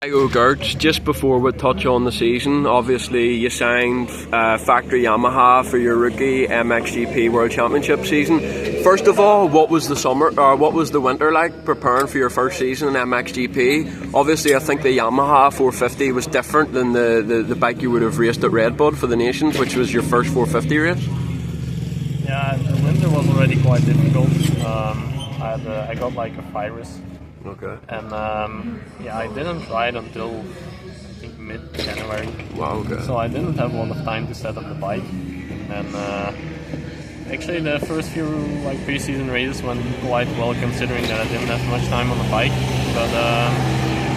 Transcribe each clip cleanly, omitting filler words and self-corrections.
Jago Geerts, just before we touch on the season, obviously you signed factory Yamaha for your rookie MXGP World Championship season. First of all, what was the winter like preparing for your first season in MXGP? Obviously, I think the Yamaha 450 was different than the bike you would have raced at Red Bull for the Nations, which was your first 450 race. Yeah, the winter was already quite difficult. I got like a virus. Okay. And I didn't ride until I think mid-January. Wow, okay. So I didn't have a lot of time to set up the bike. And actually the first few pre-season races went quite well, considering that I didn't have much time on the bike. But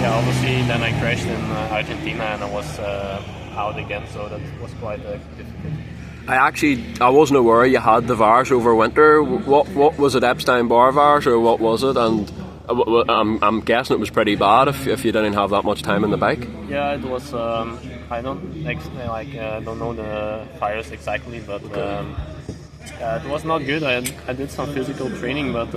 obviously then I crashed in Argentina and I was out again, so that was quite difficult. I wasn't aware you had the virus over winter. What was it, Epstein-Barr virus, or what was it? And I'm guessing it was pretty bad if you didn't have that much time on the bike. Yeah, it was. I don't know the virus exactly, but it was not good. I did some physical training, but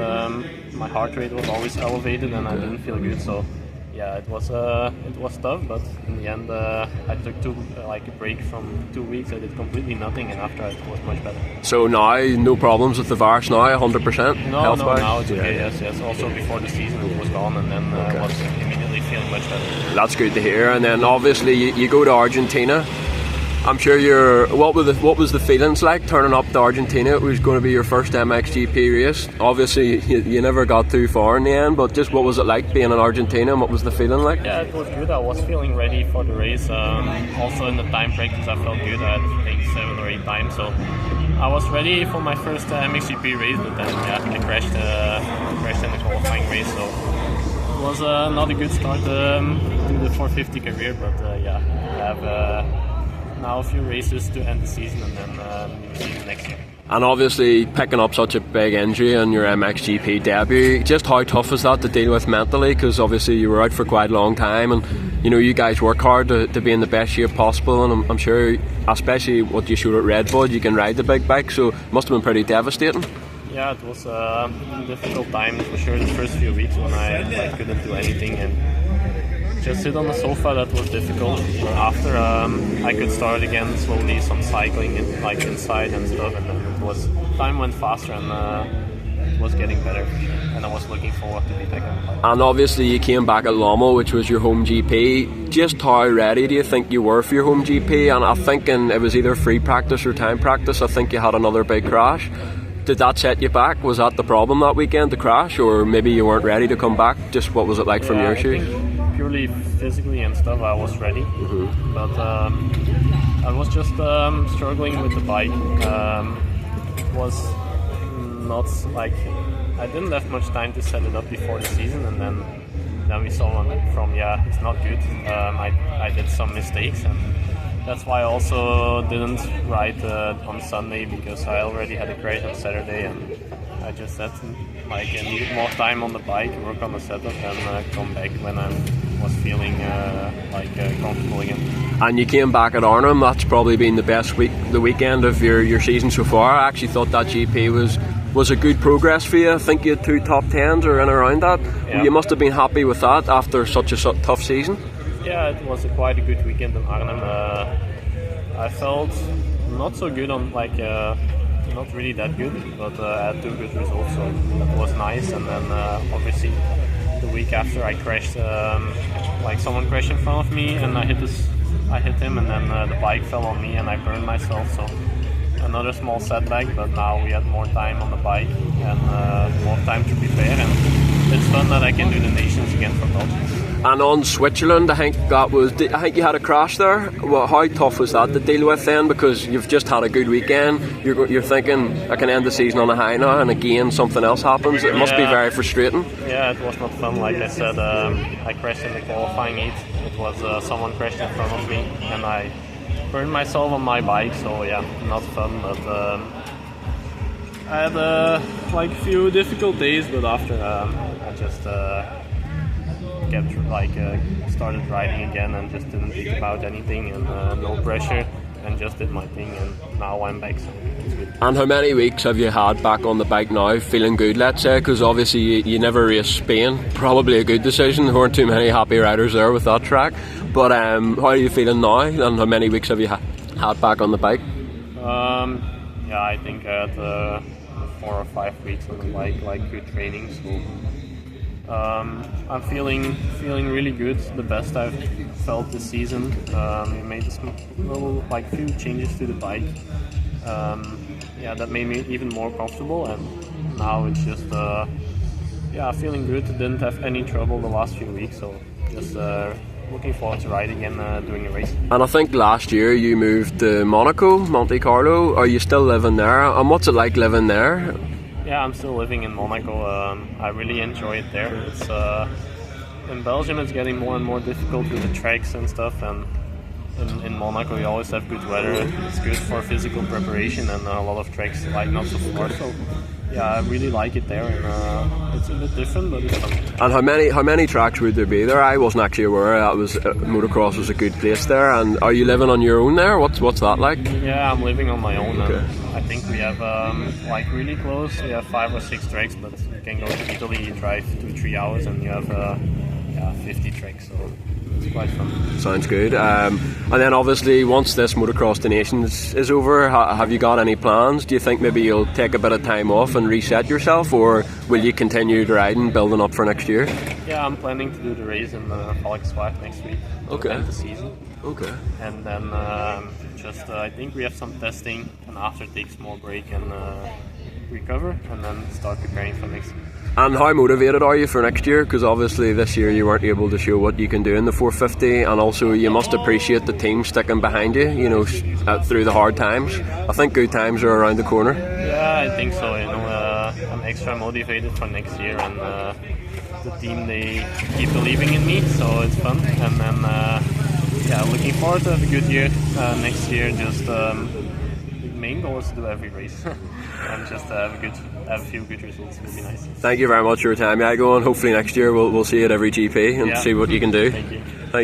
my heart rate was always elevated, and I didn't feel good. So yeah, it was tough. But in the end, I took a break from 2 weeks. I did completely nothing, and after it was much better. So now no problems with the virus now, 100%. No, now it's okay. Yes. Also before the season it was gone, and then I was immediately feeling much better. That's good to hear. And then obviously you go to Argentina. I'm sure what was the feelings like turning up to Argentina? It was going to be your first MXGP race. Obviously you never got too far in the end, but just what was it like being in Argentina, and what was the feeling like? Yeah, it was good. I was feeling ready for the race. Also in the time practice I felt good. I had like 7 or 8 times, so I was ready for my first MXGP race, but then I crashed in the qualifying race, so it was not a good start to the 450 career, but I have now a few races to end the season, and then new season next year. And obviously picking up such a big injury in your MXGP debut, just how tough is that to deal with mentally? Because obviously you were out for quite a long time, and you guys work hard to be in the best shape possible, and I'm sure, especially what you showed at Red Bull, you can ride the big bike, so it must have been pretty devastating. Yeah, it was a difficult time for sure. The first few weeks when I couldn't do anything and just sit on the sofa, that was difficult. After I could start again slowly, some cycling inside and stuff, and then time went faster, and it was getting better, and I was looking forward to be back on the bike. And obviously you came back at Lommel, which was your home GP. Just how ready do you think you were for your home GP? And I'm thinking it was either free practice or time practice. I think you had another big crash. Did that set you back? Was that the problem that weekend, the crash, or maybe you weren't ready to come back? Just what was it like from your shoes? Purely physically and stuff, I was ready, but I was just struggling with the bike. It was not I didn't have much time to set it up before the season, and then we saw it's not good. I did some mistakes, and that's why I also didn't ride on Sunday, because I already had a crash on Saturday, and I just said I needed more time on the bike, work on the setup, and come back when I was feeling comfortable again. And you came back at Arnhem. That's probably been the weekend of your season so far. I actually thought that GP was a good progress for you. I think you had 2 top 10s or in around that. Yeah. You must have been happy with that after such a tough season. Yeah, it was quite a good weekend in Arnhem. I felt not so good on not really that good, but I had 2 good results, so that was nice. And then obviously the week after I crashed, someone crashed in front of me, and I hit him, and then the bike fell on me and I burned myself, so another small setback. But now we had more time on the bike and more time to prepare, and it's fun that I can do the Nations again for Belgium. And on Switzerland, I think you had a crash there. Well, how tough was that to deal with then? Because you've just had a good weekend. You're thinking, I can end the season on a high now, and again something else happens. It must be very frustrating. Yeah, it was not fun. Like I said, I crashed in the qualifying heat. It was someone crashed in front of me, and I burned myself on my bike. So yeah, not fun. But I had a few difficult days, but after I just kept started riding again and just didn't think about anything, and no pressure. and just did my thing, and now I'm back, so it's good. And how many weeks have you had back on the bike now, feeling good, let's say? Because obviously you never raced Spain, probably a good decision. There weren't too many happy riders there with that track. But how are you feeling now, and how many weeks have you had back on the bike? Yeah, I think I had 4 or 5 weeks on the bike, like good training, so I'm feeling really good, the best I've felt this season. We made this little, few changes to the bike, that made me even more comfortable, and now it's just feeling good. Didn't have any trouble the last few weeks, so just looking forward to riding and doing a race. And I think last year you moved to Monaco, Monte Carlo. Are you still living there? And what's it like living there? Yeah, I'm still living in Monaco. I really enjoy it there. It's in Belgium it's getting more and more difficult with the tracks and stuff, and in Monaco you always have good weather. It's good for physical preparation, and a lot of tracks not so far. So yeah, I really like it there, and it's a bit different, but it's fun. And how many tracks would there be there? I wasn't actually aware that motocross was a good place there. And are you living on your own there? What's that like? Yeah, I'm living on my own. Okay. And I think we have really close. We have 5 or 6 tracks, but you can go to Italy, you drive 2-3 hours, and you have 50 tracks. So it's quite fun. Sounds good. And then obviously once this Motocross to Nations is over, have you got any plans? Do you think maybe you'll take a bit of time off and reset yourself, or will you continue riding, building up for next year? Yeah, I'm planning to do the race in Volkswagen next week. Okay. To end the season. Okay. And then I think we have some testing, and after take a small break and recover, and then start preparing for next year. And how motivated are you for next year? Because obviously this year you weren't able to show what you can do in the 450, and also you must appreciate the team sticking behind you, through the hard times. I think good times are around the corner. Yeah, I think so. I'm extra motivated for next year, and the team, they keep believing in me, so it's fun. And then looking forward to have a good year next year. Just the main goal is to do every race and just have a few good results. It would be nice. Thank you very much for your time, Jago, and hopefully next year we'll see you at every GP and see what you can do. Thank you.